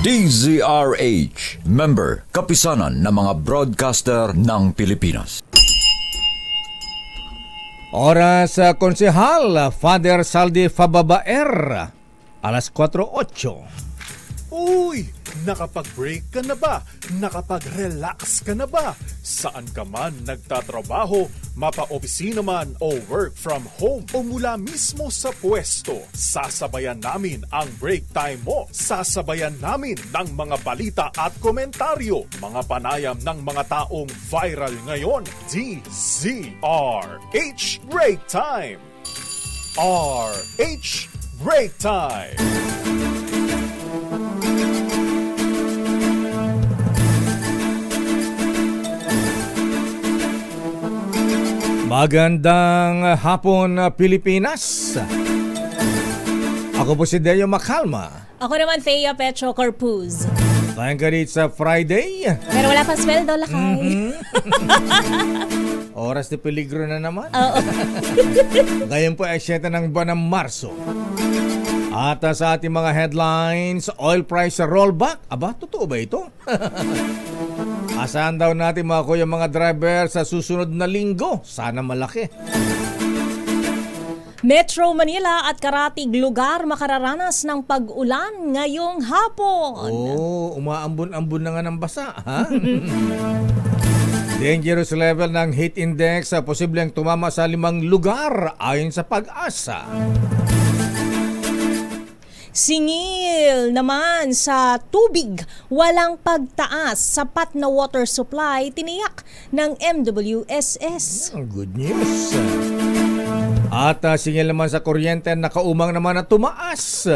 DZRH, member, kapisanan ng mga broadcaster ng Pilipinas. Oras Konsehal, Father Saldi Fababaer, alas 4:08. Uy! Nakapag-break ka na ba? Nakapag-relax ka na ba? Saan ka man nagtatrabaho, mapa-opisina man o work from home o mula mismo sa pwesto, sasabayan namin ang break time mo. Sasabayan namin ng mga balita at komentaryo, mga panayam ng mga taong viral ngayon. DZRH Break Time! RH Break Time! Magandang hapon, Pilipinas. Ako po si Deo Macalma. Ako naman, Thea Petro Corpuz. Tayong ganit sa Friday. Pero wala pa sweldo, lakay. Oras de peligro na naman. Oo. Ngayon po ay 7 ng buwan ng Marso. At sa ating mga headlines, oil price rollback. Aba, totoo ba ito? Asahan daw natin mga kuya mga driver sa susunod na linggo. Sana malaki. Metro Manila at karatig lugar makararanas ng pag-ulan ngayong hapon. Umaambon-ambon na nga ng basa, ha? Dangerous level ng heat index posibleng tumama sa 5 lugar ayon sa Pag-asa. Singil naman sa tubig, walang pagtaas, sapat na water supply tiniyak ng MWSS. Good news. At singil naman sa kuryente, nakaumang naman na tumaas.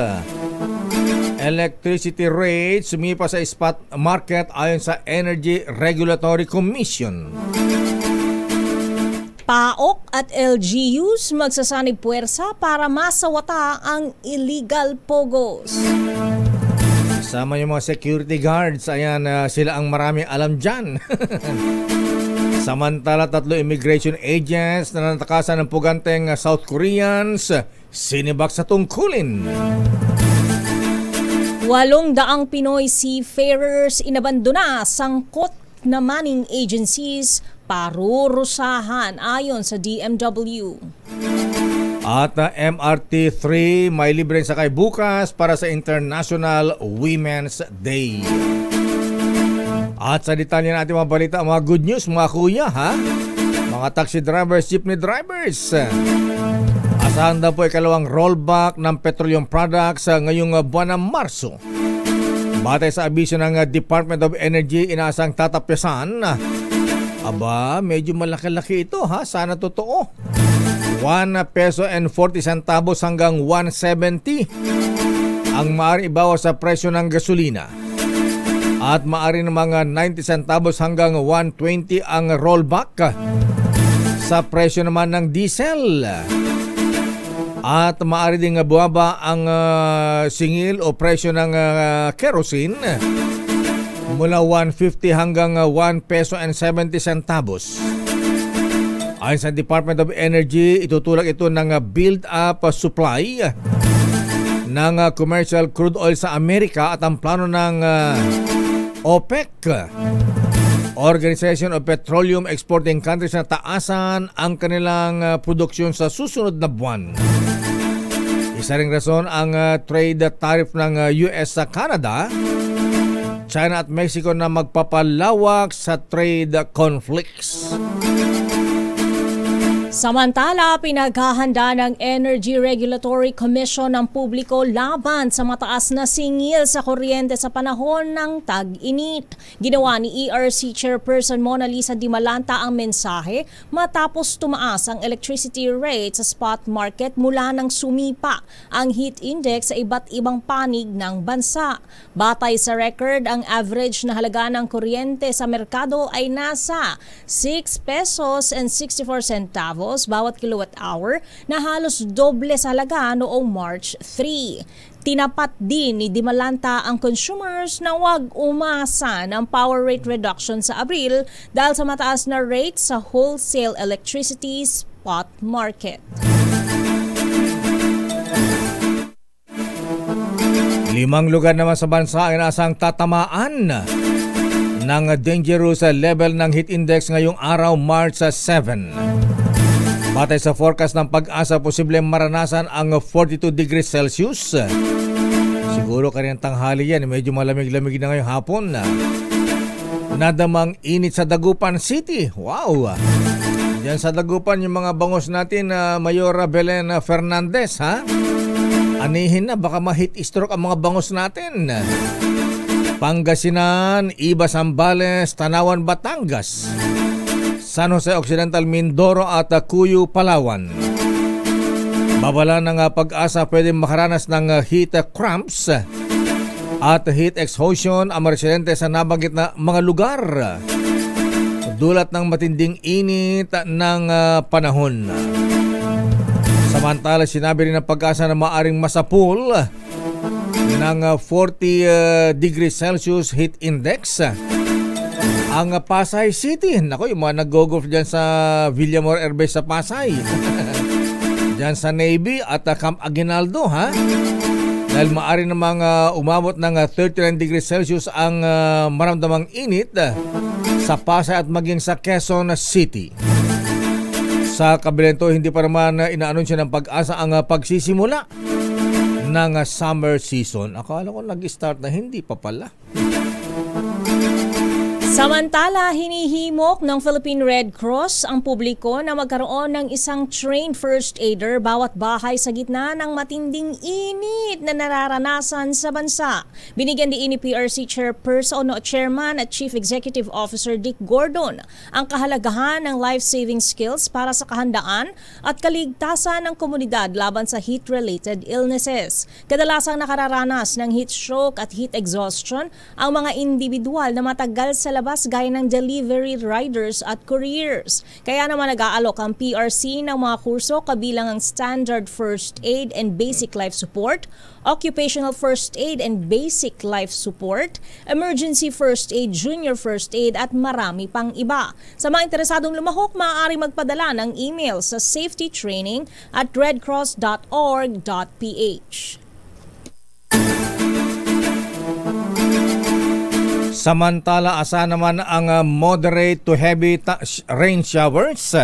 Electricity rates sumipa sa spot market ayon sa Energy Regulatory Commission. PAOK at LGUs magsasanib puwersa para masawata ang illegal pogos. Kasama yung mga security guards, ayan, sila ang marami alam dyan. Samantala, 3 immigration agents na natakasan ng puganteng South Koreans, sinibak sa tungkulin. 800 Pinoy seafarers inabandona sangkot na manning agencies parurusahan ayon sa DMW. At MRT 3 may libreng sakay bukas para sa International Women's Day. At sa detalye natin mga balita, mga good news mga kuya, ha? Mga taxi drivers, jeepney drivers. Asahan daw po ikalawang rollback ng petroleum products ngayong buwan ng Marso. Batay sa abiso ng Department of Energy, inaasang tatapyasan. Aba, medyo malaki-laki ito, ha? Sana totoo. 1 peso and 40 centavos hanggang 1.70 ang maaari ibawas sa presyo ng gasolina. At maaari ng mga 90 centavos hanggang 1.20 ang rollback sa presyo naman ng diesel. At maaari din buwaba ang singil o presyo ng kerosene mula 150 hanggang 1 peso and 70 centavos. Ayon sa Department of Energy, itutulak ito ng build-up supply ng commercial crude oil sa Amerika at ang plano ng OPEC, Organization of Petroleum Exporting Countries, na taasan ang kanilang produksyon sa susunod na buwan. Isa ring rason ang trade tariff ng US sa Canada, China at Mexico na magpapalawak sa trade conflicts. Samantala, pinaghahanda ng Energy Regulatory Commission ng publiko laban sa mataas na singil sa kuryente sa panahon ng tag-init. Ginawa ni ERC Chairperson Mona Lisa Dimalanta ang mensahe matapos tumaas ang electricity rate sa spot market mula nang sumipa ang heat index sa iba't ibang panig ng bansa. Batay sa record, ang average na halaga ng kuryente sa merkado ay nasa 6 pesos and 64 centavos bawat kilowatt hour, na halos doble sa halaga noong March 3. Tinapat din ni Dimalanta ang consumers na huwag umasa ng power rate reduction sa Abril dahil sa mataas na rate sa wholesale electricity spot market. 5 lugar naman sa bansa ay nasang tatamaan ng dangerous level ng heat index ngayong araw, March 7. Batay sa forecast ng Pag-asa, posibleng maranasan ang 42 degrees Celsius. Siguro kaninang tanghali yan, medyo malamig-lamig na ngayong hapon. Nadamang init sa Dagupan City. Wow! Diyan sa Dagupan, yung mga bangos natin, Mayor Belen Fernandez, ha? Anihin na, baka ma-heat stroke ang mga bangos natin. Pangasinan, Iba, Zambales, Tanawan, Batangas, San Jose Occidental, Mindoro at Cuyo, Palawan. Babala ng Pag-asa, pwedeng makaranas ng heat cramps at heat exhaustion ang mga residente sa nabanggit na mga lugar. Dulat ng matinding init ng panahon. Samantala, sinabi rin ng Pag-asa na maaring masapul ng 40 degrees Celsius heat index ang Pasay City. Naku, yung mga nag-golf dyan sa Villamor Airbase sa Pasay. Dyan sa Navy at Camp Aguinaldo, ha? Dahil maaari namang umabot ng 39 degrees Celsius ang maramdamang init sa Pasay at maging sa Quezon City. Sa kabilento, hindi pa naman inaanunsyo ng Pag-asa ang pagsisimula ng summer season. Akala ko nag-start na, hindi pa pala. Samantala, hinihimok ng Philippine Red Cross ang publiko na magkaroon ng isang trained first aider bawat bahay sa gitna ng matinding init na nararanasan sa bansa. Binigyan ni PRC Chairman at Chief Executive Officer Dick Gordon ang kahalagahan ng life-saving skills para sa kahandaan at kaligtasan ng komunidad laban sa heat-related illnesses. Kadalasang nakararanas ng heat stroke at heat exhaustion ang mga individual na matagal sa labas gaya ng delivery riders at couriers. Kaya naman nag-aalok ang PRC ng mga kurso kabilang ang Standard First Aid and Basic Life Support, Occupational First Aid and Basic Life Support, Emergency First Aid, Junior First Aid at marami pang iba. Sa mga interesadong lumahok, maaari magpadala ng email sa safetytraining@redcross.org.ph. Samantala, asa naman ang moderate to heavy rain showers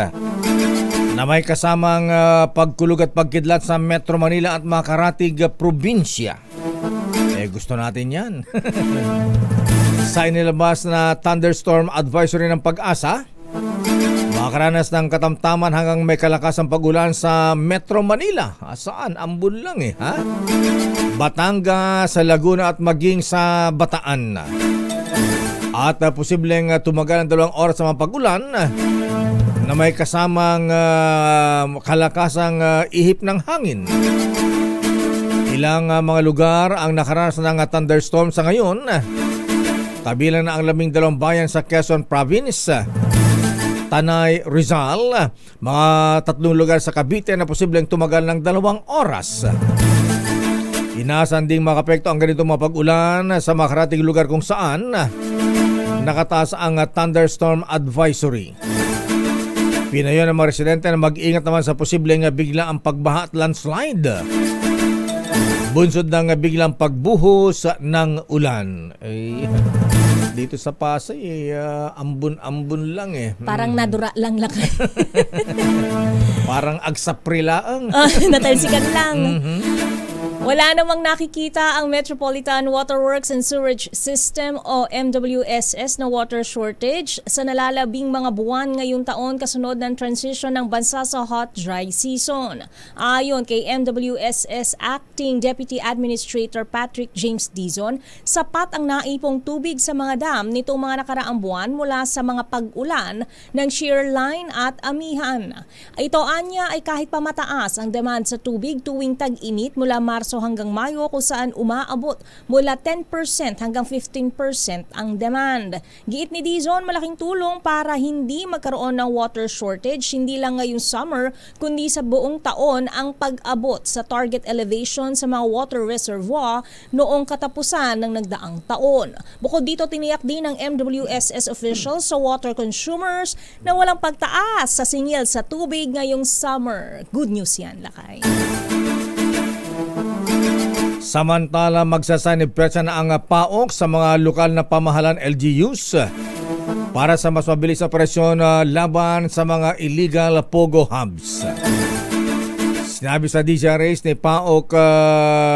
na may kasamang pagkulog at pagkidlat sa Metro Manila at mga karatig probinsya. Gusto natin yan. Sa inilabas na thunderstorm advisory ng Pag-asa, makakaranas ng katamtaman hanggang may kalakasang pag-ulan sa Metro Manila. Saan? Ambon lang ha? Batangas, sa Laguna at maging sa Bataan. At posibleng tumagal ng 2 oras sa mga pag-ulan na may kasamang kalakasang ihip ng hangin. Ilang mga lugar ang nakaranas ng thunderstorm sa ngayon. Kabilang na ang 12 bayan sa Quezon Province, Tanay, Rizal, mga 3 lugar sa Cavite na posibleng tumagal ng 2 oras. Inaasahan ding makapekto ang ganitong mga pag-ulan sa mga karating lugar kung saan nakataas ang thunderstorm advisory. Pinayo ng mga residente na mag-ingat naman sa posibleng bigla ang pagbaha at landslide. Bunsod ng biglang pagbuhos ng ulan. Dito sa Pasay, ambon-ambon lang Parang nadura lang. Parang agsaprilaang. Natalsikan lang. Wala namang nakikita ang Metropolitan Waterworks and Sewerage System o MWSS na water shortage sa nalalabing mga buwan ngayong taon kasunod ng transition ng bansa sa hot dry season. Ayon kay MWSS Acting Deputy Administrator Patrick James Dizon, sapat ang naipong tubig sa mga dam nitong mga nakaraang buwan mula sa mga pag-ulan ng shear line at amihan. Ito anya ay kahit pa mataas ang demand sa tubig tuwing tag-init mula Marso hanggang Mayo kung saan umaabot mula 10% hanggang 15% ang demand. Giit ni Dizon, malaking tulong para hindi magkaroon ng water shortage hindi lang ngayong summer kundi sa buong taon ang pag-abot sa target elevation sa mga water reservoir noong katapusan ng nagdaang taon. Bukod dito, tiniyak din ng MWSS officials sa water consumers na walang pagtaas sa singil sa tubig ngayong summer. Good news yan, Lakay. Samantala, magsasanib petsa na ang PAOK sa mga lokal na pamahalan LGUs para sa mas mabilis na operasyon laban sa mga illegal pogo hubs. Sinabi sa DZRH ni PAOK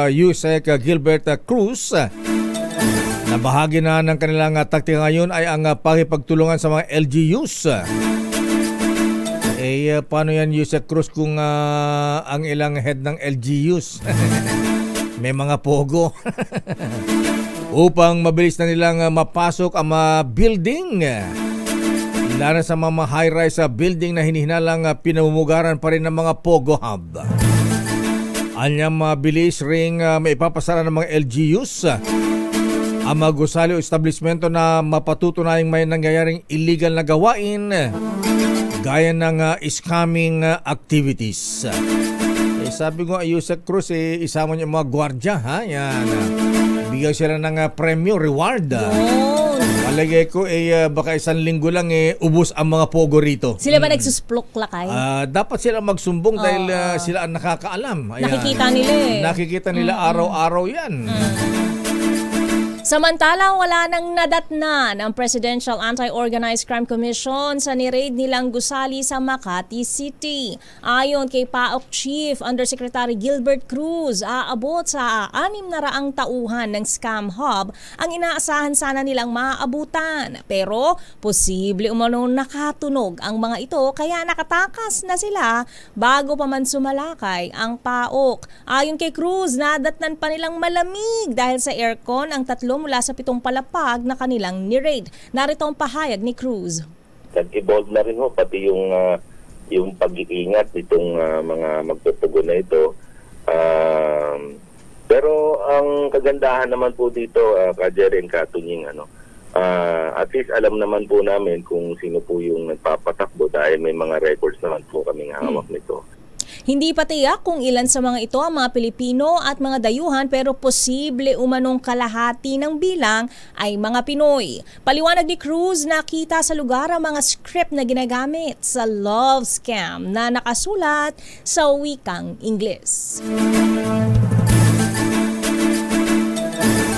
Yusek Gilbert Cruz na bahagi na ng kanilang taktika ngayon ay ang pakipagtulungan sa mga LGUs. Paano yan, Yusek Cruz, kung ang ilang head ng LGUs may mga pogo upang mabilis na nilang mapasok ang mga building, lalo sa mga high-rise building na hinihinalang pinamumugaran pa rin ng mga pogo hub. Anyang mabilis ring maipapasara ng mga LGUs ang mga gusali o establishmento na mapatutunayang may nangyayaring illegal na gawain gaya ng scamming activities. Sabi ko, Yusek Cruz, isama niyo mga gwardya, ha? Yan. Bigyan sila ng premyo, reward. Palagay ko, baka isang linggo lang, ubos ang mga pogo rito. Sila ba nagsusplok lakay? Dapat sila magsumbong dahil sila ang nakakaalam. Ayan. Nakikita nila Nakikita nila araw-araw yan. Samantala, wala nang nadatnan ang Presidential Anti-Organized Crime Commission sa ni-raid nilang gusali sa Makati City. Ayon kay PAOK Chief Undersecretary Gilbert Cruz, aabot sa 600 tauhan ng scam hub ang inaasahan sana nilang maaabutan. Pero posible umano nakatunog ang mga ito kaya nakatakas na sila bago pa man sumalakay ang PAOK. Ayon kay Cruz, nadatnan pa nilang malamig dahil sa aircon ang 3 mula sa 7 palapag na kanilang ni-raid. Narito ang pahayag ni Cruz. Nag-evolve na rin pati yung pag-iingat nitong mga magtutugon na ito. Pero ang kagandahan naman po dito, Kajere and Katunying, at least alam naman po namin kung sino po yung nagpapatakbo dahil may mga records naman po kaming hawak nito. Hindi pa tiyak kung ilan sa mga ito ang mga Pilipino at mga dayuhan pero posible umanong kalahati ng bilang ay mga Pinoy. Paliwanag ni Cruz, nakita sa lugar ang mga script na ginagamit sa love scam na nakasulat sa wikang Ingles.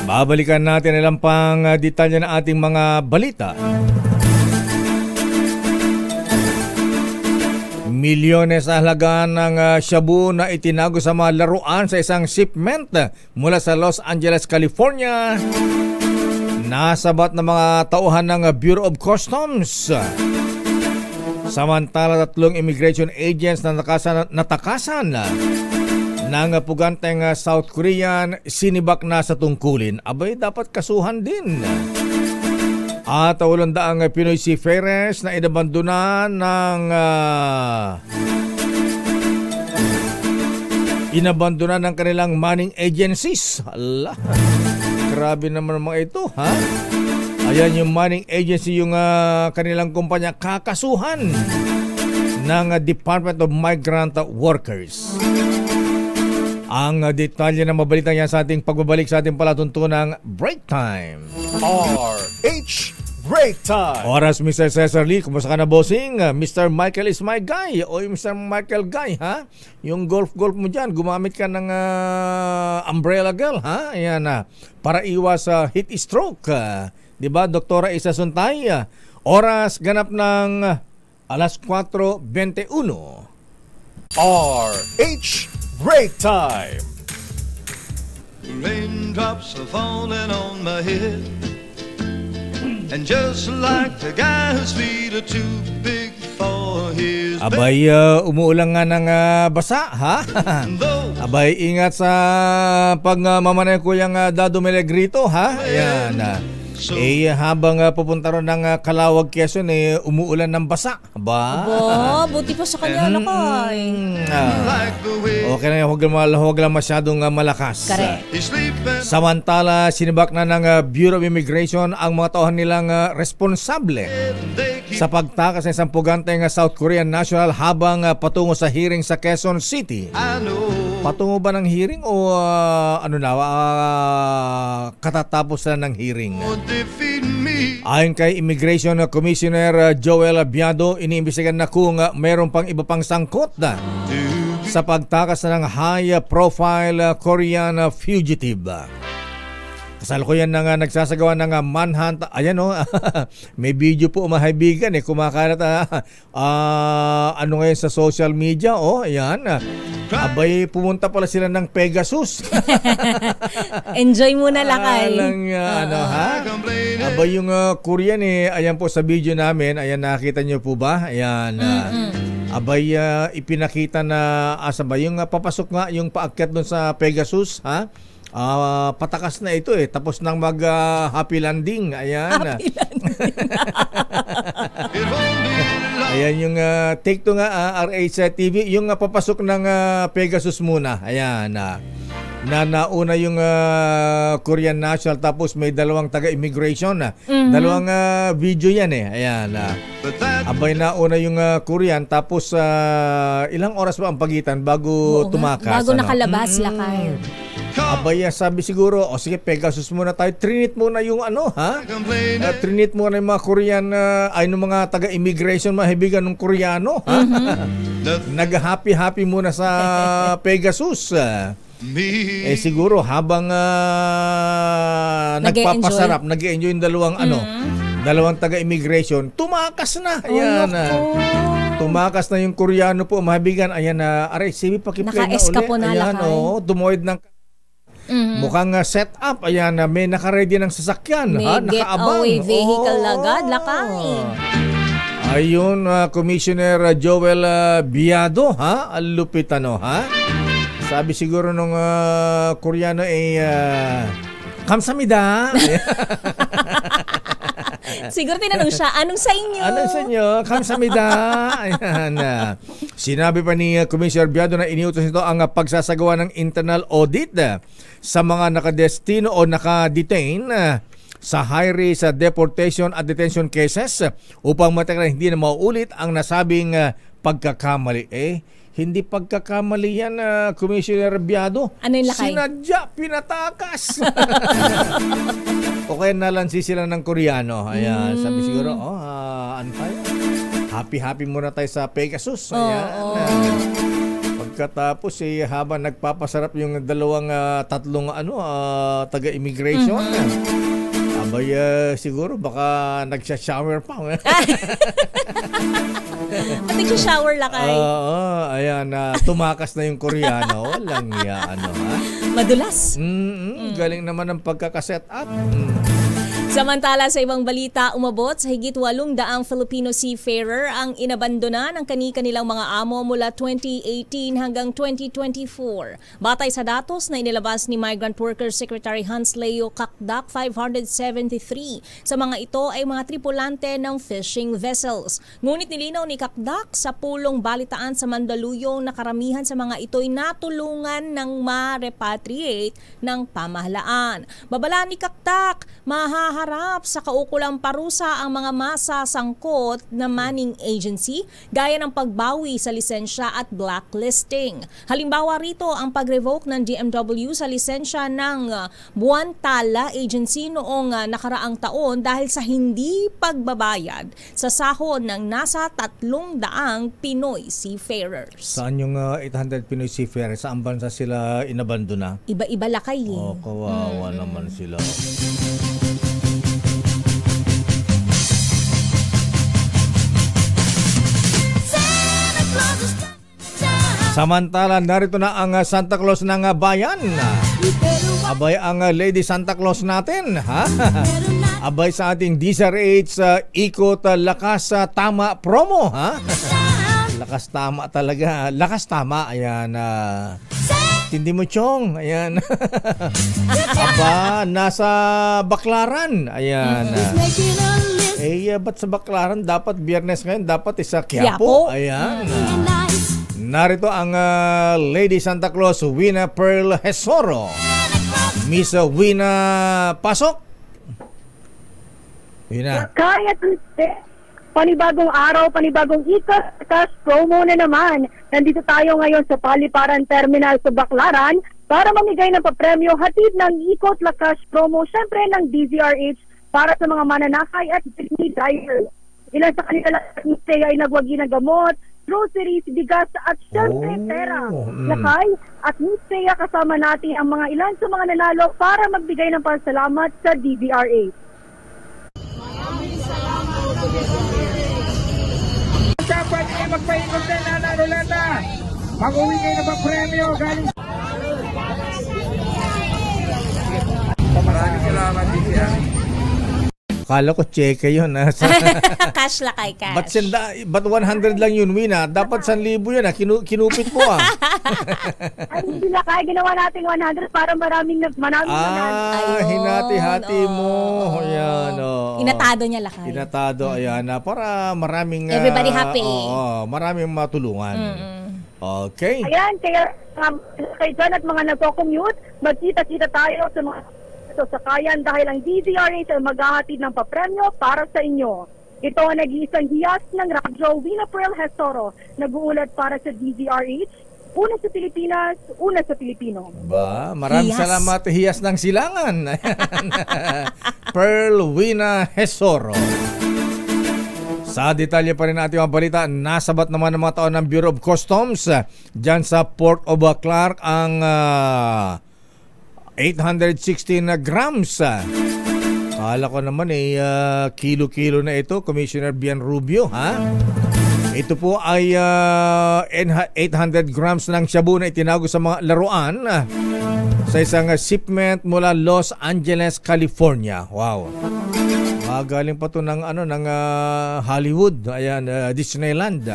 Babalikan natin ilang pang detalye ng ating mga balita. Milyones na halaga ng shabu na itinago sa mga laruan sa isang shipment mula sa Los Angeles, California. Nasabat ng mga tauhan ng Bureau of Customs. Samantala, 3 immigration agents na natakasan ng puganteng South Korean sinibak na sa tungkulin. Abay, dapat kasuhan din. At 800 Pinoy seafarers na inabandonan ng kanilang manning agencies. Allah, grabe naman mga ito, ha? Ayan yung manning agency, yung kanilang kumpanya kakasuhan ng Department of Migrant Workers. Ang detalye ng mabalita yan sa ating pagbabalik sa ating palatuntunang Break Time. RH Break Time. Oras, Mr. Cesar Lee. Kumusta ka na, bossing? Mr. Michael is my guy. O yung Mr. Michael guy, ha? Yung golf mo dyan, gumamit ka ng umbrella girl, ha? Ayan na. Para iwas heat stroke. Diba, Doktora Isa Suntay? Oras ganap ng alas 4:21. RH Break Time. Raindrops are falling on my head, and just like the guy whose feet are too big for his bed. Abay, umuulan nga ng basa, ha? Abay, ingat sa pagmamanay ko yung Dado Melegrito, ha? Ayan. Habang pupunta ron ng Calawag, Quezon, umuulan ng basa. Ba? Buti pa sa kanya, lakay. Okay na, huwag lang masyadong malakas. Correct. Samantala, sinibak na ng Bureau of Immigration ang mga tauhan nilang responsable sa pagtakas ng isang puganteng South Korean national habang patungo sa hearing sa Quezon City. Patungo ba ng hearing o katatapos na ng hearing? Ayon kay Immigration Commissioner Joel Abiado, iniimbestigan na kung mayroon pang iba pang sangkot sa pagtakas ng high-profile Korean fugitive. Kasalukuyan na nga nagsasagawa ng manhunt. Ayan may video po mga kaibigan kumakalat ano ngayon sa social media. Ayan. Abay, pumunta pala sila ng Pegasus. Enjoy muna lakay. Abay yung Korean ayan po sa video namin. Ayan, nakita nyo po ba? Ayan. Abay, ipinakita na asabay yung papasok nga yung paakyat doon sa Pegasus, ha? Patakas na ito tapos nang mag happy landing. Ayan. Happy landing. Ayan yung take to nga RH TV, yung papasok ng Pegasus muna. Ayan. Nauna yung Korean national, tapos may dalawang taga-immigration. Dalawang video yan Ayan. Abay, nauna yung Korean, tapos ilang oras ba ang pagitan bago tumakas? Bago nakalabas lakay. Abay, sabi siguro, sige, Pegasus muna tayo. Trinit muna yung trinit muna yung mga Korean, ng mga taga-immigration, mga hibigan ng Koreano. Nag-happy-happy muna sa Pegasus. Siguro habang nagpapasarap, nag-enjoy yung dalawang taga-immigration, tumakas na. Ayan. Tumakas na yung Koreano po, mga hibigan. Ayan, sige, pakiplay na ulit. Ayan, tumoid ng mukhang set up. Ayan, may nakaready ng sasakyan. May nakaabang. getaway vehicle agad, lakay. Ayun, Commissioner Joel Biado, Lupit sabi siguro nung Koreano kamsamida. Siguro tinanong siya, anong sa inyo? Anong sa inyo? Kamsamida. Ayan. Sinabi pa ni Commissioner Biado na iniutos nito ang pagsasagawa ng internal audit sa mga nakadestino o nakadetain sa high-risk deportation at detention cases upang matagal hindi na mauulit ang nasabing pagkakamali. Hindi pagkakamali yan, Commissioner Biado. Ano yung lakay? Sinadya, pinatakas. O kaya nalansi sila ng Koreano. Ayan, sabi siguro, ano tayo? Happy-happy muna tayo sa Pegasus. Ayan. Pagkatapos, habang nagpapasarap yung tatlong taga-immigration, abay, siguro baka nagsha-shower pa. Nagsha-shower lakay. Ayan, tumakas na yung Koreano. Walang Madulas. Galing naman ang pagkakaset up. Samantala sa ibang balita, umabot sa higit 800 Filipino seafarer ang inabandona ng kani-kanilang mga amo mula 2018 hanggang 2024. Batay sa datos na inilabas ni Migrant Workers Secretary Hans Leo Kakdak, 573 sa mga ito ay mga tripulante ng fishing vessels. Ngunit nilinaw ni Kakdak sa pulong balitaan sa Mandaluyong na karamihan sa mga ito'y natulungan ng ma-repatriate ng pamahalaan. Babala ni Kakdak, mahaharap sa kaukulang parusa ang mga masasangkot na manning agency gaya ng pagbawi sa lisensya at blacklisting. Halimbawa rito ang pag-revoke ng DMW sa lisensya ng Buantala Agency noong nakaraang taon dahil sa hindi pagbabayad sa sahod ng nasa 300 Pinoy seafarers. Saan yung 800 Pinoy seafarers? Saan bansa sila inabandona? Iba-iba lakay. Kawawa naman sila. Samantala, narito na ang Santa Claus ng bayan. Abay, ang Lady Santa Claus natin. Abay sa ating DZRH Ikot Lakas Tama promo. Lakas tama talaga. Lakas tama. Ayan. Tindi mo, Chong. Ayan. Aba, nasa Baclaran. Ayan. Ba't sa Baclaran? Dapat Biyernes ngayon. Dapat isa Quiapo. Ayan. Narito ang Lady Santa Claus, Wina Pearl Hesoro. Miss Wina, pasok. Wina. Kaya panibagong araw, panibagong ikas promo na naman. Nandito tayo ngayon sa Paliparan Terminal sa Baclaran para mamigay ng papremyo hatid ng Ikot Lakas promo, syempre ng DZRH para sa mga mananakay at jeepney driver. Ilan sa kanila ay nagwagi ng gamot, groceries, bigas at syempre pera. Lakay at Miss Thea, kasama natin ang mga ilan sa mga nanalo para magbigay ng pasalamat sa DZRH. Dapat ay magpaikot din na ruleta. Mag-uwi kayo na premyo galing. Maraming salamat din. Kala ko cheque yun. Cash lakay, cash. But 100 lang yun, Wina. Dapat 1,000 yun. Kinupit mo ah. Ay, hindi na kaya. Ginawa natin 100 para maraming hinati-hati mo. Ayan, Inatado niya lakay. Inatado, ayan. Para maraming... Everybody happy. Maraming matulungan. Okay. Ayan, kaya kayo dyan at mga nagko-commute, magkita-kita tayo sa mga sakayan dahil ang DZRH ay maghahatid ng papremyo para sa inyo. Ito ang nag-iisang hiyas ng radyo, Wina Pearl Hesoro, nag-uulat para sa DZRH. Una sa Pilipinas, una sa Pilipino. Maraming salamat, hiyas ng silangan. Pearl Wina Hesoro. Sa detalye pa rin natin ang balita, nasabat naman ng mga taon ng Bureau of Customs dyan sa Port of Clark ang 816 grams. Kala ko naman kilo-kilo na ito, Commissioner Bian Rubio, ha? Ito po ay 800 grams ng shabu na itinago sa mga laruan sa isang shipment mula Los Angeles, California. Wow. Galing pa to ng Hollywood, ayan, Disneyland.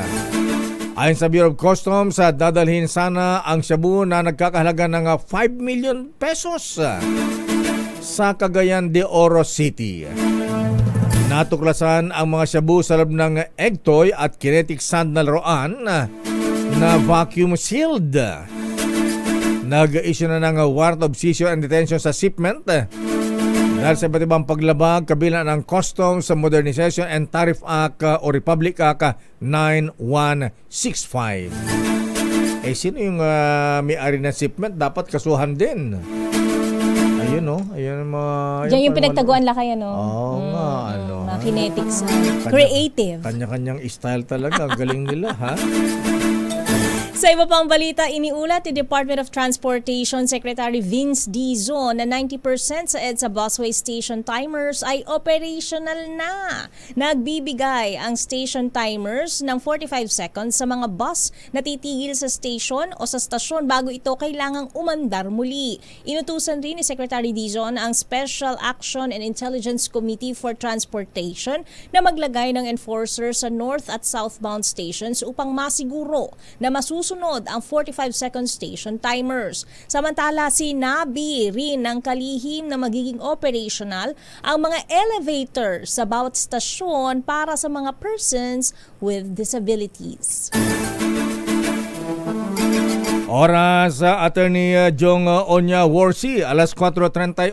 Ayon sa Bureau of Customs, dadalhin sana ang shabu na nagkakahalaga ng 5 million pesos sa Cagayan de Oro City. Natuklasan ang mga shabu sa loob ng egg toy at kinetic sand na laruan na vacuum sealed. Nag-issue na ng warrant of seizure and detention sa shipment dahil sa iba't ibang paglabag kabilang ng Customs Modernization and Tariff Act o Republic Act 9165. Sino yung may-ari ng shipment? Dapat kasuhan din. Ayun, no? Ayun mga... Diyan yung pinagtaguan lakay, ano? Mga kinetics. Creative. Kanya-kanyang style talaga. Galing nila, ha? Sa iba pang balita, iniulat ni Department of Transportation Secretary Vince Dizon na 90% sa EDSA busway station timers ay operational na. Nagbibigay ang station timers ng 45 seconds sa mga bus na titigil sa station o sa stasyon bago ito kailangang umandar muli. Inutusan rin ni Secretary Dizon ang Special Action and Intelligence Committee for Transportation na maglagay ng enforcer sa north at southbound stations upang masiguro na masusunod ang 45-second station timers. Samantala, sinabi rin ng kalihim na magiging operational ang mga elevator sa bawat stasyon para sa mga persons with disabilities. Oras sa Attorney Jong Onya Worsi, alas 4:38.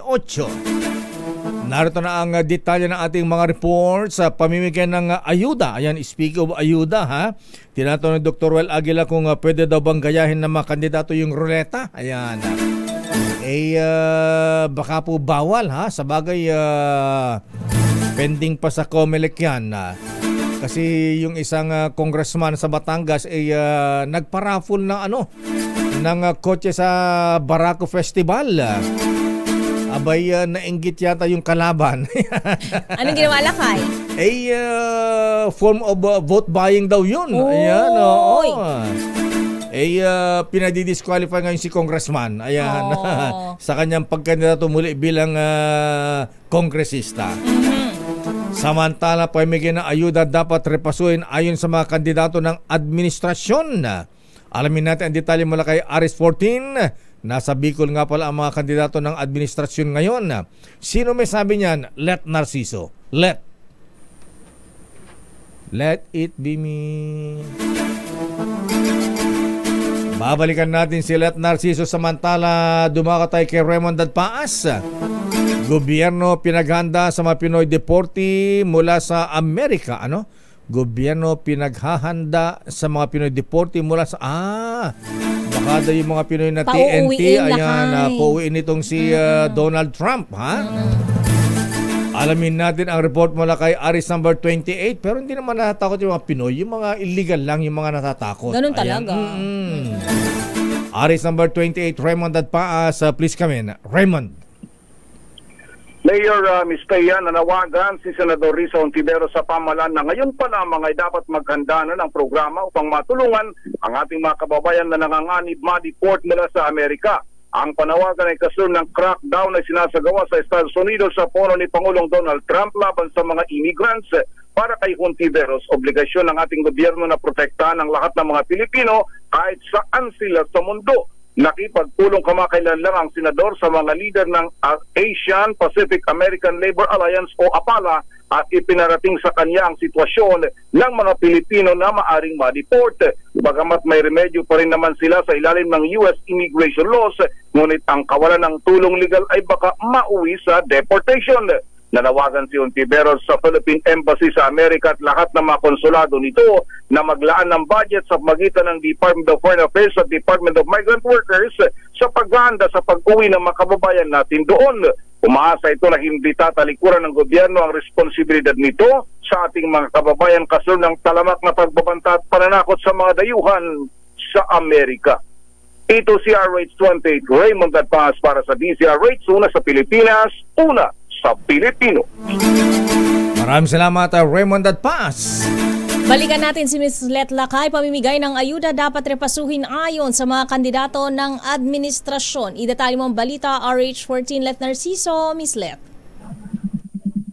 Narito na ang detalye ng ating mga reports sa pamimigay ng ayuda. Ayan, speak of ayuda, ha? Tinatanong ni Dr. Well Aguila kung pwede daw bang gayahin ng mga kandidato yung ruleta. Ayan. Baka po bawal, ha? Sa bagay, pending pa sa COMELEC yan. Kasi yung isang congressman sa Batangas ay nagpa-raffle ng kotse sa Barako Festival. Abay, nainggit yata yung kalaban. Anong ginawa lakay? Form of vote buying daw yun. Ayan, pinadidisqualify ngayon si congressman. Ayan, sa kanyang pagkandidato muli bilang kongresista. Samantala, pamigay ng ayuda dapat repasuin ayon sa mga kandidato ng administrasyon. Alamin natin ang detalye mula kay Aris 14. Nasa Bicol nga pala ang mga kandidato ng administrasyon ngayon. Sino may sabi niyan? Let Narciso. Let it be me. Babalikan natin si Let Narciso. Samantala, dumakatay kay Raymond Dadpaas. Gobyerno pinaghanda sa mga Pinoy deportee mula sa Amerika. Gobyerno pinaghahanda sa mga Pinoy deportee mula sa... Baka yung mga Pinoy na TNT, ayan, pauwiin itong si Donald Trump, ha? Alamin natin ang report mula kay Aris number 28, pero hindi naman natatakot yung mga Pinoy, yung mga illegal lang yung mga natatakot. Ganun talaga. Aris number 28, Raymond at Paas, please come in. Raymond. Mayor Ms. Pea, nanawagan si Senador Risa Hontiveros sa pamahalaan na ngayon pa lamang ay dapat maghanda na ng programa upang matulungan ang ating mga kababayan na nanganganib ma-deport mula sa Amerika. Ang panawagan ay kasunod ng crackdown na sinasagawa sa Estados Unidos sa pono ni Pangulong Donald Trump laban sa mga immigrants. Para kay Hontiveros, obligasyon ng ating gobyerno na protektahan ang lahat ng mga Pilipino kahit saan sila sa mundo. Nakipagpulong kamakailan lang ang senador sa mga leader ng Asian Pacific American Labor Alliance o APALA at ipinarating sa kanya ang sitwasyon ng mga Pilipino na maaring ma-deport. Bagamat may remedyo pa rin naman sila sa ilalim ng US immigration laws, ngunit ang kawalan ng tulong legal ay baka mauwi sa deportation. Nanawagan si Hontiveros sa Philippine Embassy sa Amerika at lahat ng mga konsulado nito na maglaan ng budget sa pagitan ng Department of Foreign Affairs at Department of Migrant Workers sa paghahanda sa pag-uwi ng mga kababayan natin doon. Umaasa ito na hindi tatalikuran ng gobyerno ang responsibilidad nito sa ating mga kababayan kasunod ng talamak na pagbabanta at pananakot sa mga dayuhan sa Amerika. Ito si RH28 Raymond at Paz para sa DZRH, una sa Pilipinas, una sa Pilipino. Maraming salamat, Raymond at Paz. Balikan natin si Ms. Let Lakay. Pamimigay ng ayuda dapat repasuhin ayon sa mga kandidato ng administrasyon. Idetalye mo ang balita, RH14 Let Narciso. Ms. Let.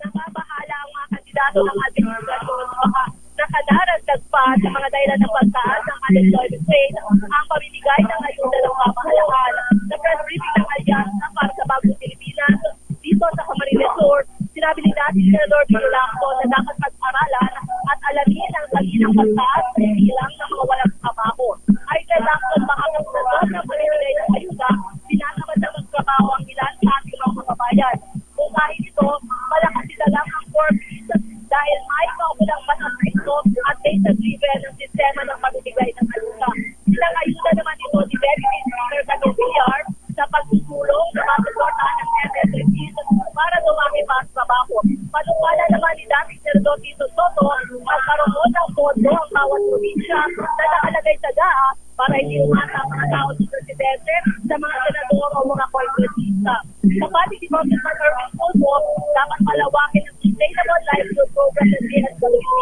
Nababahala ang mga kandidato ng administrasyon baka nakadaragdag pa sa mga dahilan ng pagtaas ng unemployment rate ang pamimigay ng ayuda ng pamahalaan. Sa press briefing ng Alyansa para sa Bagong Pilipinas dito sa Camarines Sur, sinabi ni dating Senador Pino Lacson na dapat pag-aralan at alamin ang kaginang pagtaas ng bilang ng mga walang trabaho. Ay kay Lacson, baka ng sagot ng pamimigay ng ayuda, sinasamad na magtrabaho ang ilan sa ating mga kababayan. Kung dahil ito, malakas sila lang ang core fees dahil may kaukulang pasasrito at data-driven ang sistema ng pamimigay ng ayuda. Ilang ayuda naman ito ni Deputy Speaker Dr. PR sa pagtutulong na masuportahan ng MSFs para dumami pa ang trabaho. Panukala naman ni dating Senador Tito Soto ang karoon ng pondo ang bawat probinsya na nakalagay sa DAA para hindi umasa ang mga tao sa presidente sa mga senador o mga kongresista. Sa pati ni Congressman Erwin Tulfo, dapat malawakin ang Sustainable Livelihood Program ng DSWD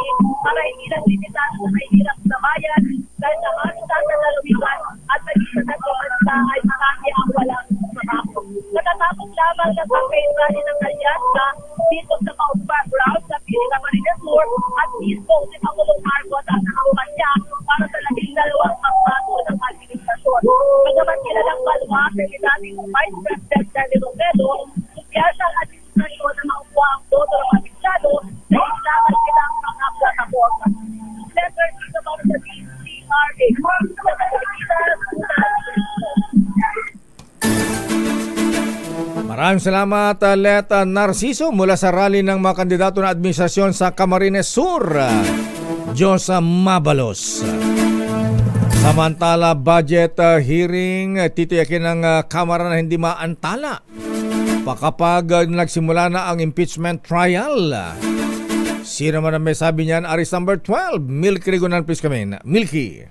para hindi lang limitado sa mahihirap na bayan dahil sa halutan ng lalawigan at maging sa bansa ay marami ang walang trabaho. Natatapos lamang ng campaign rally ng Alyansa dito sa Mount Background sa Camarines Sur at mismo si Pangulong Marcos ang nakampanya para sa labing-dalawang pagbago ng administrasyon. Pagkaman kilalang baluarte ni dating Vice President Danny Robredo, subyasa ang administrasyon na makuha ang boto ng abisyado sa isang at ilang mga plataforma. Letter dito para sa DCRA. Maraming salamat, Let Narciso, mula sa rally ng mga kandidato na administrasyon sa Camarines Sur. Diyos Mabalos. Samantala, budget hearing, titiyakin ng Kamara na hindi maantala kapag nagsimula na ang impeachment trial. Sino man ang may sabi niyan? Aris number 12, Milky Rigonan, please come in. Milky.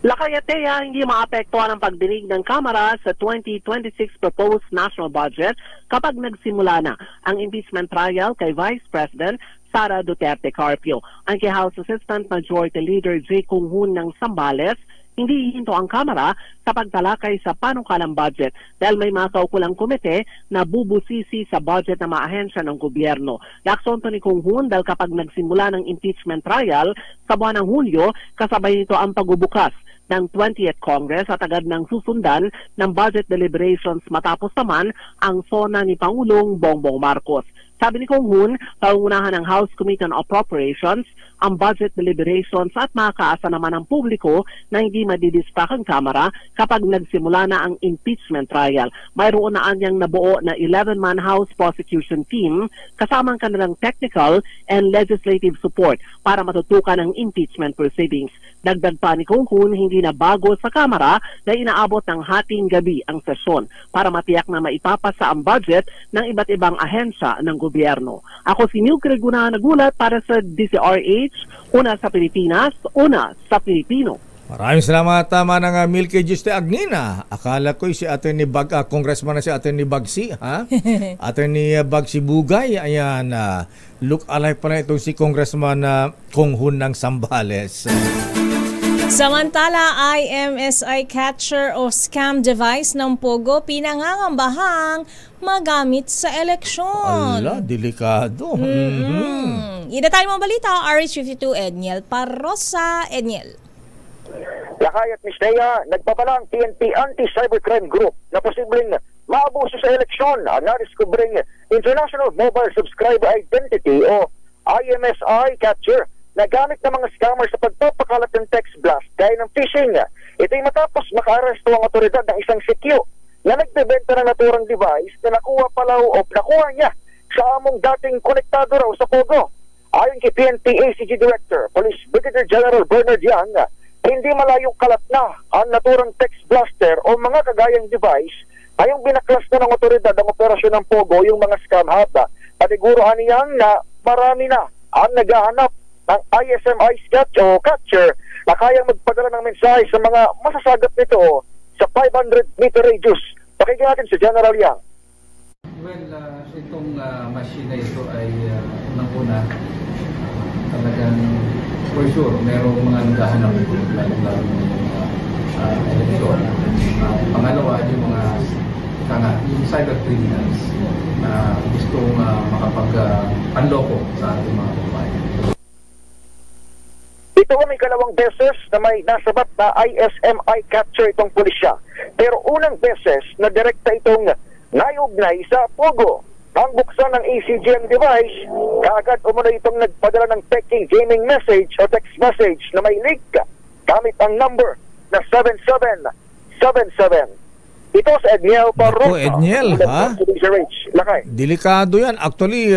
Lakayateya, hindi maapektuhan ang pagdinig ng Kamara sa 2026 proposed national budget kapag nagsimula na ang impeachment trial kay Vice President Sara Duterte Carpio. Ang kay House Assistant Majority Leader J. Kung Hoon ng Zambales, hindi ihinto ang Kamara sa pagtalakay sa panukalang budget dahil may mga kaukulang komite na bubusisi sa budget na maahensya ng gobyerno. Lakson to ni Kung Hoon dahil kapag nagsimula ng impeachment trial sa buwan ng Hulyo, kasabay nito ang pagbubukas ng 20th Congress at agad ng susundan ng budget deliberations matapos naman ang sona ni Pangulong Bongbong Marcos. Sabi ni Kung Hoon, pauunahan ng House Committee on Appropriations ang budget deliberations at makakaasa naman ang publiko na hindi madidistak ang Kamara kapag nagsimula na ang impeachment trial. Mayroon na anyang nabuo na 11-man House prosecution team kasama ang kanilang technical and legislative support para matutukan ang impeachment proceedings. Dagdag pa ni Kung Hoon, hindi na bago sa Kamara na inaabot ng hating gabi ang sesyon para matiyak na maipapasa ang budget ng iba't ibang ahensya ng gobyerno. Ako si New Greguna, nagulat para sa DCRH, una sa Pilipinas, una sa Pilipino. Maraming salamat, Manang Milky Juste Agnina. Akala ko si Atty. Congressman na si Atty. Bagsi, ha? Atty. Bagsi Bugay, ayan, look alike pa na itong si Congressman Kung Hoon ng Zambales. Samantala, IMSI catcher o scam device ng Pogo pinangangambahang magamit sa eleksyon. Ala, delikado. Idatay mo balita, RH52 Edniel Parrosa. Edniel. Lakay at Mistea, nagpapala ang PNP Anti-Cybercrime Group na posibleng maabuso sa eleksyon na nadiskubring International Mobile Subscriber Identity o IMSI capture na gamit ng mga scammer sa pagpapakalat ng text blast gaya ng phishing. Ito'y matapos maka-aresto ang otoridad ng isang CQ na nagbebenta ng naturang device na nakuha niya sa among dating konektado raw sa Pogo. Ayon kay PNP ACG Director, Police Brigadier General Bernard Yang, hindi malayong kalat na ang naturang text blaster o mga kagayang device ngayong binaklas na ng otoridad ang operasyon ng Pogo yung mga scam hub. Paniguruhan niyang na marami na ang naghahanap ng ISMI sketch o catcher na kayang magpadala ng mensahe sa mga masasagap nito sa 500-meter radius. Pakinggan natin si General Yang. Well, itong machine na ito ay unang-una talagang for sure merong mga naghahanap ito lalo-lalo ng mga eleksyon. Pangalawa, yung mga yung cyber criminals na gustong makapag-panloko sa ating mga kababayan. Ito may kalawang beses na may nasabat na ISMI capture itong pulisya. Pero unang beses na direkta itong naiugnay sa Pogo. Ang buksan ng ACGM device, kaagad umuna itong nagpadala ng peking gaming message o text message na may link gamit ang number na 7777. Ito sa Edniel Parrosa. Edniel, ha? Lakay. Delikado yan. Actually,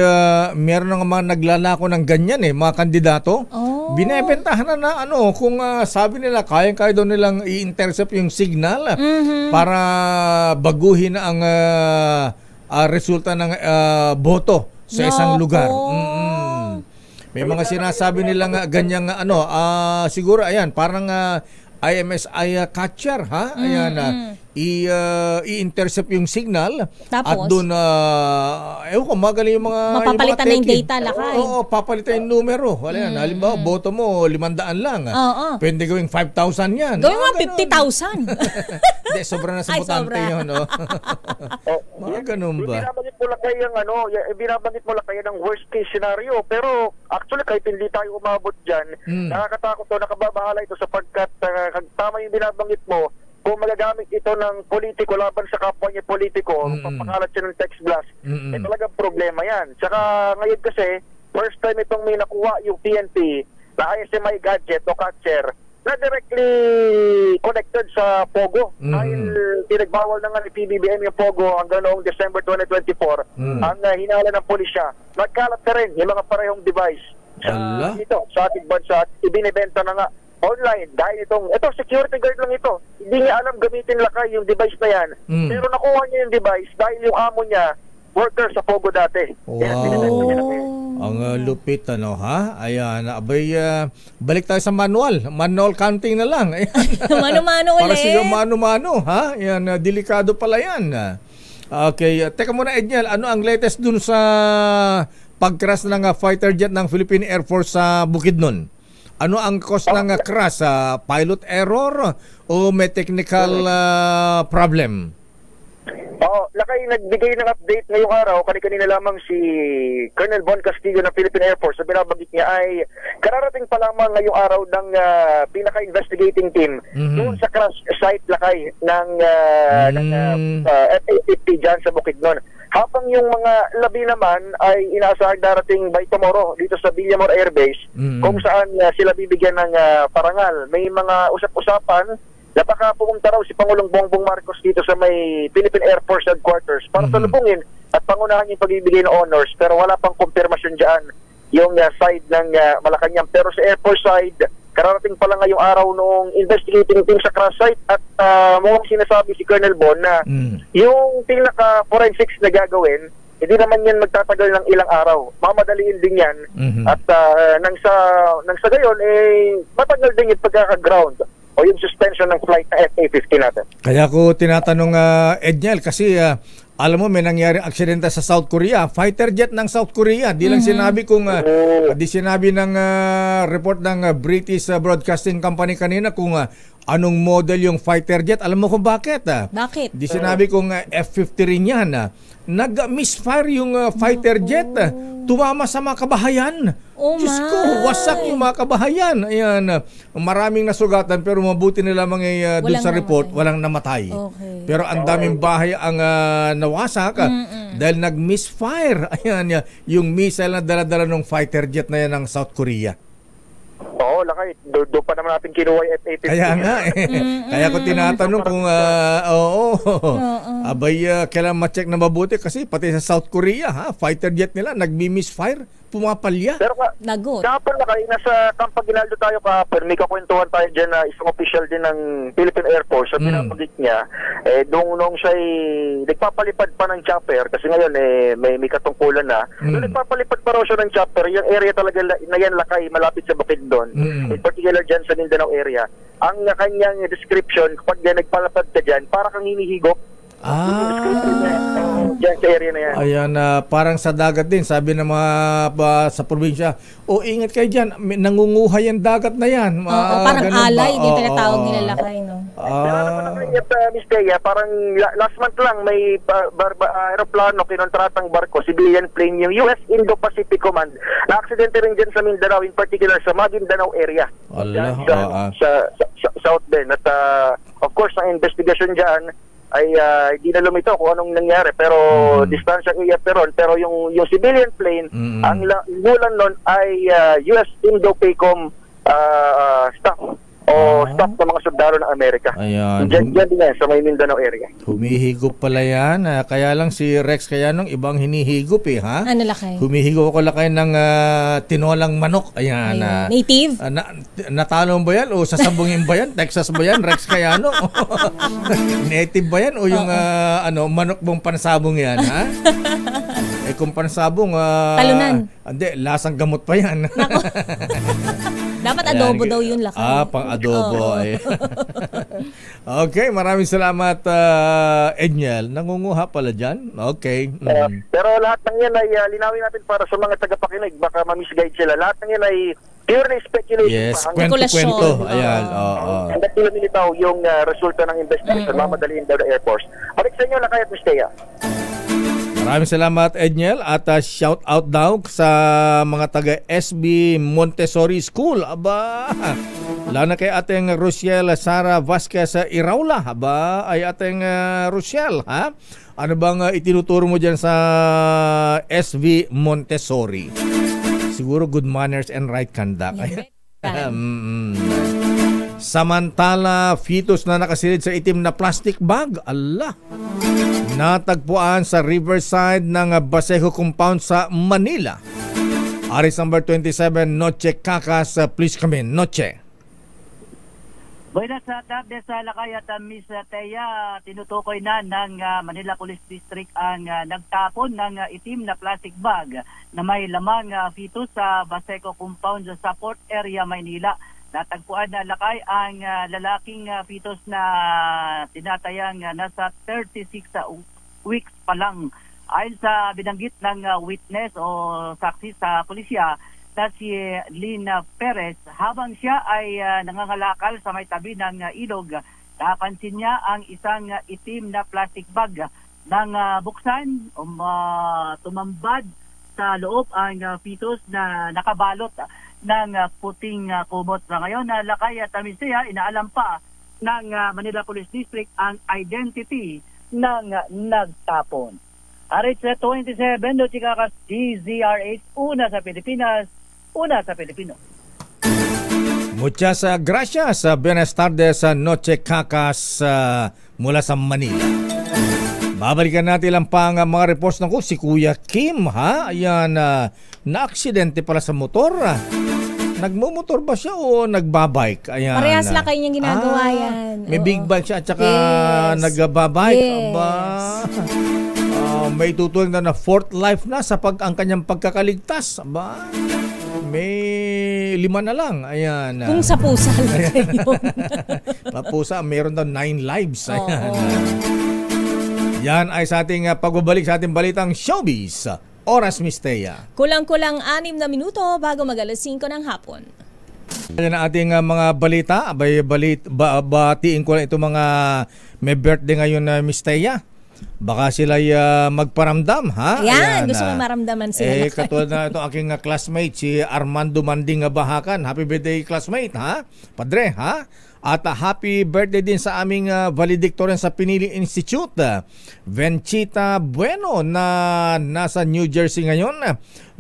meron ng mga naglalako ng ganyan mga kandidato. Binebentahan na kung sabi nila, kaya daw nilang i-intercept yung signal para baguhin ang resulta ng boto sa isang lugar. May mga sinasabi nilang ganyang siguro ayan, parang IMSI catcher, ha? Ayan, i-intercept yung signal. Tapos, at doon, ewan ko, magaling yung mga mapapalitan na yung data, lakay. Oo, papalitan yung numero. Wala yan. Halimbawa, boto mo, 500 lang. Pwede gawing 5,000 yan. Gawin mo 50,000. Hindi, sobra na sa botante yun. Mga ganun ba? Binabanggit mo lang kayo ng worst case scenario. Pero, actually, kahit hindi tayo umabot dyan, nakakatakot to, nakababahala ito sapagkat tama yung binabanggit mo, kung magagamit ito ng politiko laban sa kapwa niya politiko, papakalat siya ng text blast, talagang problema yan. Tsaka ngayon kasi, first time itong may nakuha yung PNP na ISMI gadget o catcher na directly connected sa Pogo. Dahil pinagbawal na nga ni PBBM yung Pogo hanggang noong December 2024, ang hinala ng pulisya. Nagkalat na rin yung mga parehong device sa ating bansa at ibinibenta na nga online dahil ito security guard lang ito. Hindi niya alam gamitin lakay yung device na yan. Pero nakuha niya yung device dahil yung amo niya worker sa Pogo dati. Wow. Ang lupit ha? Ayan, abay balik tayo sa manual counting na lang. Mano-mano ulit. Para siya mano-mano, ha? Ayan, delikado pala yan. Okay, teka muna Edniel, ano ang latest dun sa pag-crash ng fighter jet ng Philippine Air Force sa Bukidnon? Ano ang cause ng crash? Pilot error o may technical problem? Lakay, nagbigay ng update ngayong araw. Kanina lamang si Colonel Bon Castillo ng Philippine Air Force. Sa binabanggit niya ay kararating pa lamang ngayong araw ng pinaka-investigating team doon sa crash site lakay ng F-850 dyan sa Bukidnon. Habang yung mga labi naman ay inaasahan darating by tomorrow dito sa Villamor Air Base, kung saan sila bibigyan ng parangal. May mga usap-usapan na baka pumunta raw si Pangulong Bongbong Marcos dito sa may Philippine Air Force Headquarters para salubungin at pangunahan yung pagbibigay ng honors, pero wala pang kumpirmasyon dyan yung side ng Malacanang. Pero sa Air Force side, kararating pa lang ngayong araw nung investigating team sa crash site at mukhang sinasabi si Colonel Bon na yung pinaka-forensics na gagawin, hindi naman yan magtatagal ng ilang araw. Mamadaliin din yan. At nang sa gayon, matagal din yung pagkaka-ground o yung suspension ng flight na FA-50 natin. Kaya ko tinatanong Edniel kasi alam mo may nangyari aksidente sa South Korea, fighter jet ng South Korea. Di lang sinabi kung di sinabi ng report ng British Broadcasting Company kanina kung anong model yung fighter jet. Alam mo kung bakit? Bakit? Di sinabi kung F-50 rin yan. Nag-misfire yung fighter jet. Tumama sa mga kabahayan. Diyos ko, wasak yung mga kabahayan. Ayan, maraming nasugatan pero mabuti nila mga dun sa report, walang namatay. Okay. Pero ang daming bahay ang nawasak dahil nag-misfire. Ayan, yung missile na dala-dala ng fighter jet na yan ng South Korea. Oo, lakay. Doon pa naman natin kinuha yung F-A-50. Kaya nga Kaya ko tinatanong kung abay, kailangan ma-check na mabuti kasi pati sa South Korea, fighter jet nila, nagmi-misfire, pumapalya. Pero kahapon lakay, nasa Camp Aguinaldo tayo kahapon, may kakwentuhan tayo dyan na isang official din ng Philippine Air Force. Sa pinapagit niya, nung siya'y nagpapalipad pa ng chopper, kasi ngayon may katungkulan na, nung nagpapalipad pa raw siya ng chopper, yung area talaga na yan lakay, malapit sa Bukid doon, in particular dyan sa Mindanao area. Ang kanyang description, kapag nagpalapad ka dyan, para kang hinihigop. Diyan sa area na yan. Ayan, parang sa dagat din, sabi ng mga sa probinsya, ingat kayo dyan, nangunguha yung dagat na yan. Parang alay, din tinatawag nila lakay, no? Pero ano pa naman, Miss Thea, parang last month lang may aeroplano, kinontratang barko, civilian plane, yung US Indo-Pacific Command, na-aksidente rin dyan sa Mindanao, in particular sa Maguindanao area. Sa South Bend. At of course, ang investigation dyan ay hindi na lumitaw kung anong nangyari, pero distansya iyaperon, pero yung civilian plane, ang ngulan nun ay US Indo-PACOM staff o staff ng mga sundalo ng Amerika. Ayan. Diyan din yan, sa may Mindanao area. Humihigop pala yan. Kaya lang si Rex Kayanong ibang hinihigop ha? Ano lakay? Humihigop ako lakay ng tinolang manok. Ayan. Native? Natalo ba yan? O sasabungin ba yan? Texas ba yan? Rex Kayanong? Native ba yan? O yung manok mong pansabong yan, ha? Kung pansabong, talunan. Hindi, lasang gamot pa yan. Dapat adobo daw yun lakay. Pang adobo. Okay, maraming salamat Edniel. Nangunguha pala dyan. Okay. Pero lahat ng yan ay linawin natin para sa mga tagapakinig. Baka ma-misguide sila. Lahat ng yan ay purely speculation. Yes, kwento-kwento. Ayan. Hanggang sila nilitaw yung resulta ng investigation. Mamadaliin daw ng Air Force. Balik sa inyo, lakay at Mistea. Maraming salamat Edniel at shout out daw sa mga taga SB Montessori School. Aba, lalo na kay ating Rochelle Sara Vasquez Iraula. Aba, ay ating Rochelle, ha? Ano bang itinuturo mo dyan sa SB Montessori? Siguro good manners and right conduct. Samantala, fetus na nakasilid sa itim na plastic bag. Allah! Natagpuan sa riverside ng Baseco Compound sa Manila. Aris number 27, Noche Cacas. Please come in. Noche. Buenas tardes sa lakay at Miss Thea. Tinutukoy na ng Manila Police District ang nagtapon ng itim na plastic bag na may lamang fetus sa Baseco Compound sa Port Area, Maynila. Natagpuan na lakay ang lalaking fetus na tinatayang nasa 36 weeks pa lang. Ayon sa binanggit ng witness o saksi sa pulisya na si Lynn Perez, habang siya ay nangangalakal sa may tabi ng ilog, napansin niya ang isang itim na plastic bag. Nang buksan o tumambad sa loob ang fetus na nakabalot ng puting kumot. Sa ngayon, lakay at Mistea, inaalam pa ng Manila Police District ang identity ng nagtapon. RH27, Noche Kakas, DZRH, una sa Pilipinas, una sa Pilipino. Muchas gracias. Buenas tardes, Noche Kakas mula sa Manila. Babalikan natin lang pang mga reports ng si Kuya Kim, ha? Ayan, na-aksidente pala sa motor. Nagmumotor ba siya o nagbabike? Ayan. Parehas lang kayo niyang ginagawa yan. May big bike siya at saka nagbabike. Yes. Aba, may tuturing na 4th life na sa ang kanyang pagkakaligtas. Aba, may 5 na lang. Ayan. Kung sa pusa lang yun. Papusa, meron daw 9 lives. Ayan. Yan ay sa ating pagbabalik sa ating balitang showbiz. Oras, Miss Thea. Kulang-kulang 6 na minuto bago mag-alas 5 ng hapon. Yan ang ating mga balita. Batiin ko lang itong mga may birthday ngayon na Miss Thea. Baka sila magparamdam, ha? Ayan, gusto mo maramdaman sila. Katulad na itong aking classmate, si Armando Manding Bahakan. Happy birthday, classmate, ha? Padre, ha? At happy birthday din sa aming valedictorian sa Pinili Institute, Venchita Bueno, na nasa New Jersey ngayon.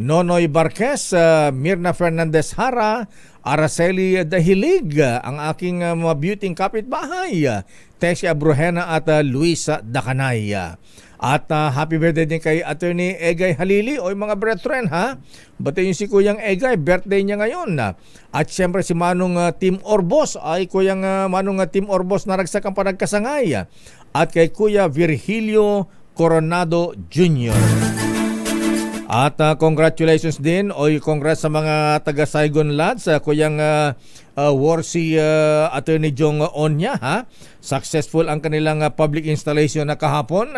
Nonoy Barquez, Mirna Fernandez Hara, Araceli Dahilig, ang aking mga beauty kapitbahay, Tessia Brujena at Luisa Dacanay. At happy birthday din kay Attorney Egay Halili o yung mga brethren, ha? Batiin si Kuyang Egay, birthday niya ngayon. At siyempre si Manong Tim Orbos, ay Kuyang Manong Tim Orbos na ragsakang panagkasangay. At kay Kuya Virgilio Coronado Jr. At congratulations din o congrats sa mga taga Saigon Lads, Kuyang Warsi Attorney Jong Onya, ha? Successful ang kanilang public installation na kahapon.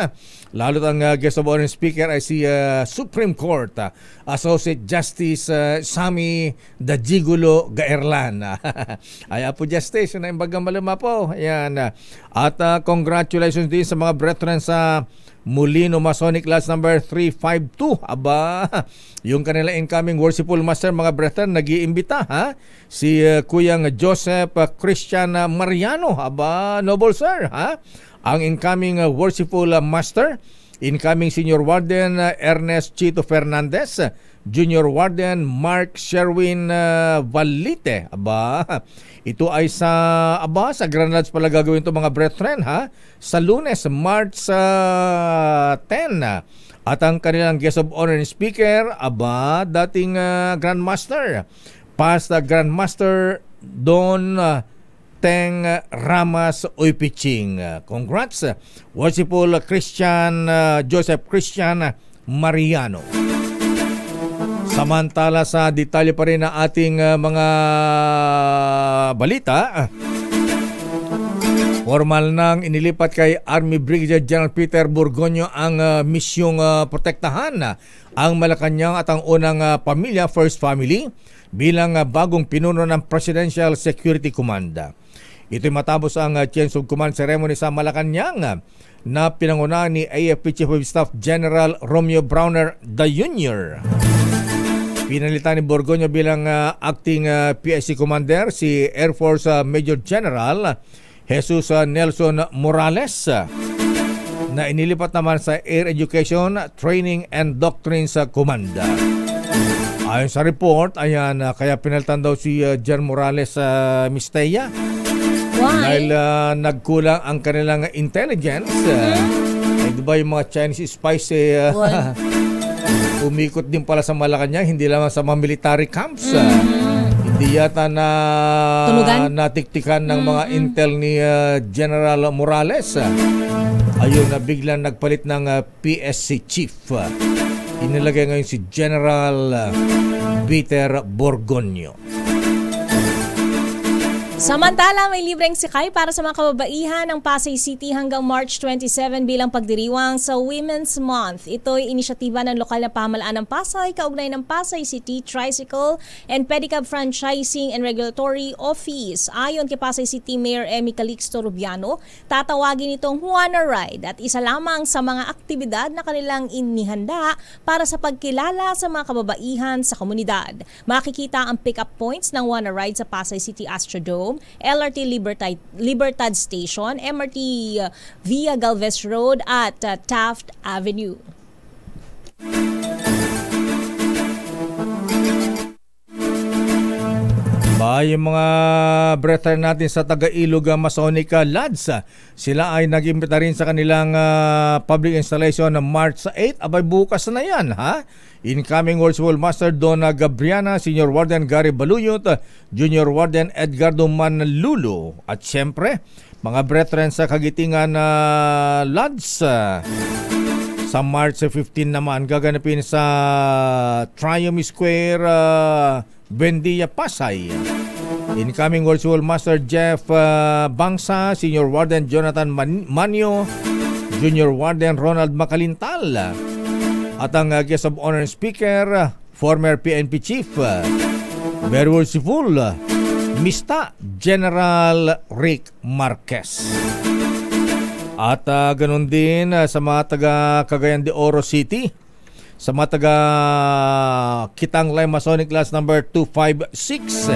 Lalo ang guest of honor speaker ay si Supreme Court Associate Justice Sammy Dajigulo Gaerlan. Ay po Justice na imbagang maluma po. Ayan. At congratulations din sa mga brethren sa Molino Masonic Lodge number 352. Aba, yung kanila incoming worshipful master, mga brethren, nag-iimbita, ha? Si Kuyang Joseph Christian Mariano. Aba, noble sir, ha? Ang incoming worshipful master, incoming senior warden Ernest Chito Fernandez, junior warden Mark Sherwin Valite. Aba, ito ay sa Grand Lodge pala gagawin ito, mga brethren, ha? Sa Lunes, March 10. At ang kanilang guest of honor and speaker, dating Grandmaster, past Grandmaster Don Teng Ramas Uypiching. Congrats, worshipful Christian Joseph Christian Mariano. Samantala sa detalye pa rin ng ating mga balita, formal nang inilipat kay Army Brigadier General Peter Burgonyo ang misyong protektahan ang Malacanang at ang unang pamilya, First Family, bilang bagong pinuno ng Presidential Security Command. Ito'y matapos ang Change of Command ceremony sa Malacanang na pinangunahan ni AFP Chief of Staff General Romeo Browner Jr. Pinalitan ni Burgonyo bilang acting PSC Commander si Air Force Major General Jesus Nelson Morales, na inilipat naman sa Air Education, Training and Doctrines Command. Ayon sa report, ayan, kaya pinalitan daw si Gen Morales sa Mistea. Dahil nagkulang ang kanilang intelligence. Diba yung mga Chinese spies umikot din pala sa Malacanang, hindi lamang sa mga military camps. Hindi yata natiktikan ng mga intel ni General Morales. Ayun, na biglang nagpalit ng PSC chief. Inilagay ngayon si General Peter Burgonyo. Samantala, may libreng sikay para sa mga kababaihan ng Pasay City hanggang March 27 bilang pagdiriwang sa Women's Month. Ito'y inisyatiba ng lokal na pamahalaan ng Pasay, kaugnay ng Pasay City Tricycle and Pedicab Franchising and Regulatory Office. Ayon kay Pasay City Mayor Emmy Calixto Rubiano, tatawagin itong Juana Ride at isa lamang sa mga aktibidad na kanilang inihanda para sa pagkilala sa mga kababaihan sa komunidad. Makikita ang pick-up points ng Juana Ride sa Pasay City Astrodome, LRT Libertad Station, MRT Via Galvez Road at Taft Avenue. Yung mga brethren natin sa Taga-Ilog Masonic Lads, sila ay nag-imbita rin sa kanilang public installation na March 8. Abay, bukas na yan, ha? Incoming Worshipful Master Donna Gabriana, Senior Warden Gary Baluyot, Junior Warden Edgardo Manlulo, at syempre, mga brethren sa Kagitingan Lads, sa March 15 naman, gaganapin sa Triumph Square, Buendia, Pasay. Incoming Worshipful Master Jeff Bangsa, Senior Warden Jonathan Manio, Junior Warden Ronald Macalintal, at ang guest of honor speaker, former PNP Chief, very worshipful, Mista General Rick Marquez. At ganun din sa mga taga Cagayan de Oro City, sa mga taga Kitanglay Masonic Class number 256.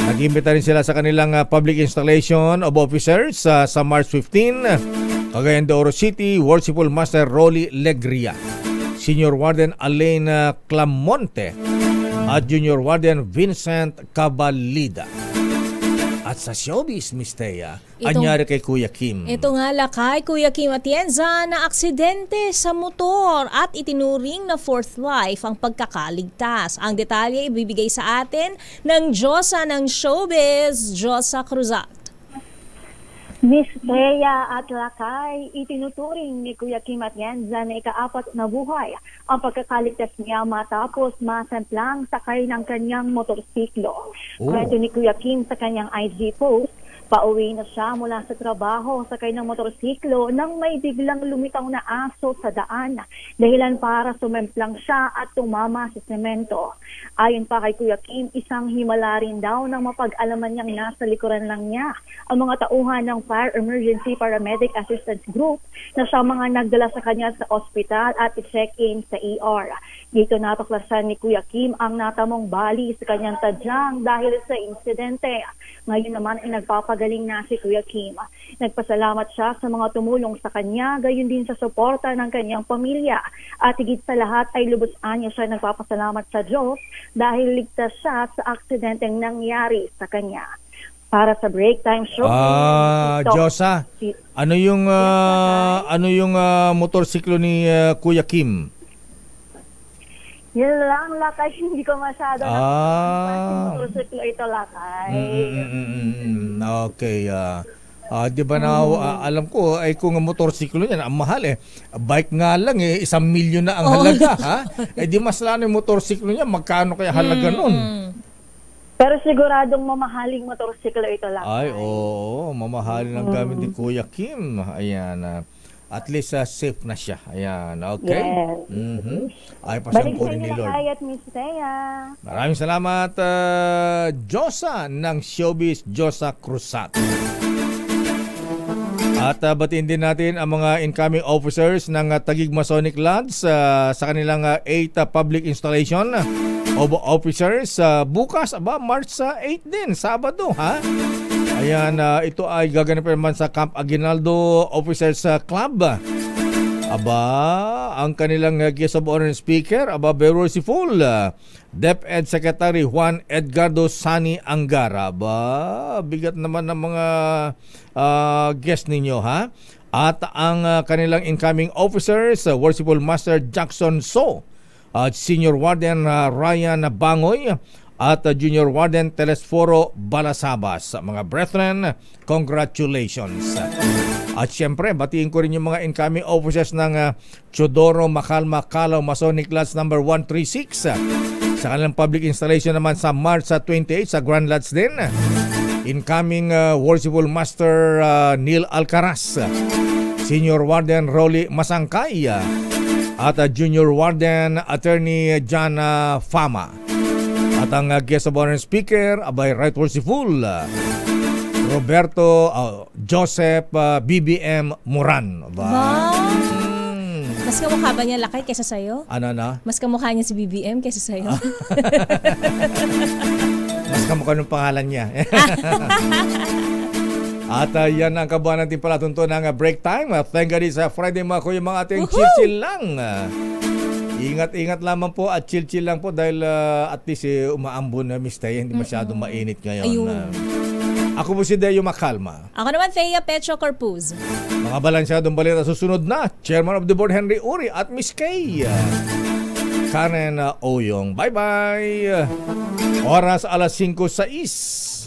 Nag-imbita rin sila sa kanilang public installation of officers sa March 15. Cagayan de Oro City, Worshipful Master Rolly Legria, Senior Warden Alain Clamonte, at Junior Warden Vincent Cabalida. At sa showbiz, Miss Thea, anyari kay Kuya Kim. Ito nga lakay, Kuya Kim Atienza, na aksidente sa motor at itinuring na fourth life ang pagkakaligtas. Ang detalye ibibigay sa atin ng Diyosa ng showbiz, Josa Cruzat. Miss Thea at lakay, itinuturing ni Kuya Kim Atienza na ika-4 na buhay ang pagkakaligtas niya matapos masamplang sakay ng kanyang motorsiklo. Kwento ni Kuya Kim sa kanyang IG post, pauwi na siya mula sa trabaho sakay ng motorsiklo nang may biglang lumitaw na aso sa daan, dahilan para sumemplang siya at tumama sa semento. Ayon pa kay Kuya Kim, isang himala rin daw nang mapag-alaman niyang nasa likuran lang niya ang mga tauhan ng Fire Emergency Paramedic Assistance Group na siya mga nagdala sa kanya sa ospital at i-check-in sa ER. Dito natuklasan ni Kuya Kim ang natamong bali sa kanyang tadyang dahil sa insidente. Ngayon naman ay nagpapagaling na si Kuya Kim. Nagpasalamat siya sa mga tumulong sa kanya, gayon din sa suporta ng kanyang pamilya. At higit sa lahat ay lubos-an niya siya nagpapasalamat sa Diyos dahil ligtas siya sa aksidenteng nangyari sa kanya. Para sa Break Time Show. Josa, ano yung motorsiklo ni Kuya Kim? Yun lang, lakay. Hindi ko masyado motorsiklo ito, lakay. Okay. Di ba na alam ko ay kung motorsiklo niyan ang mahal bike nga lang 1 milyon na ang halaga ha. Di mas lalo yung motorsiklo niya, magkano kaya halaga nun? Pero siguradong mamahaling motorsiklo ito, lakay. Ay, oo, mamahalin ang gamit ni Kuya Kim. Ayan. At least safe na siya. Ayan, okay. Yes. Ay, pasangkunin ni Lord. Maraming salamat, Josa ng showbiz, Josa Cruzat. At batiin din natin ang mga incoming officers ng Taguig Masonic Lads sa kanilang 8 public installation of officers. Bukas, March 8 din, Sabado, ha? Ayan, ito ay gaganapin naman sa Camp Aguinaldo Officers Club. Ang kanilang guest of honor speaker, very worshipful, DepEd Secretary Juan Edgardo Sani Angara. Bigat naman ng mga guest ninyo, ha? At ang kanilang incoming officers, Worshipful Master Jackson So, Senior Warden Ryan Bangoy, at Junior Warden Telesforo Balasabas. Mga brethren, congratulations. At syempre, batiin ko rin yung mga incoming officers ng Chodoro Macalma Calao Masonic Lads number 136. Sa kanilang public installation naman sa March 28 sa Grand Lads din. Incoming Worshipful Master Neil Alcaraz, Senior Warden Rolly Masangkay, at Junior Warden Attorney John Fama. At ang guest of honor speaker, Right Worshipful, Roberto Joseph BBM Moran. Mas kamukha ba niya lakay kaysa sa'yo? Ano na? Mas kamukha niya si BBM kaysa sa'yo? Mas kamukha ng pangalan niya. At yan ang kabuhan natin pala tunto ng break time. Thank God it's Friday mga kuya, mga ating chill lang. Ingat-ingat lamang po at chill-chill lang po dahil at least umaambon na Miss Thea, hindi masyadong mainit ngayon. Ako po si Deo Macalma. Ako naman Thea Pecho Corpuz. Mga balansyadong balita susunod na, Chairman of the Board Henry Uri at Miss Kay Karen Oyong. Bye-bye! Oras 5:06.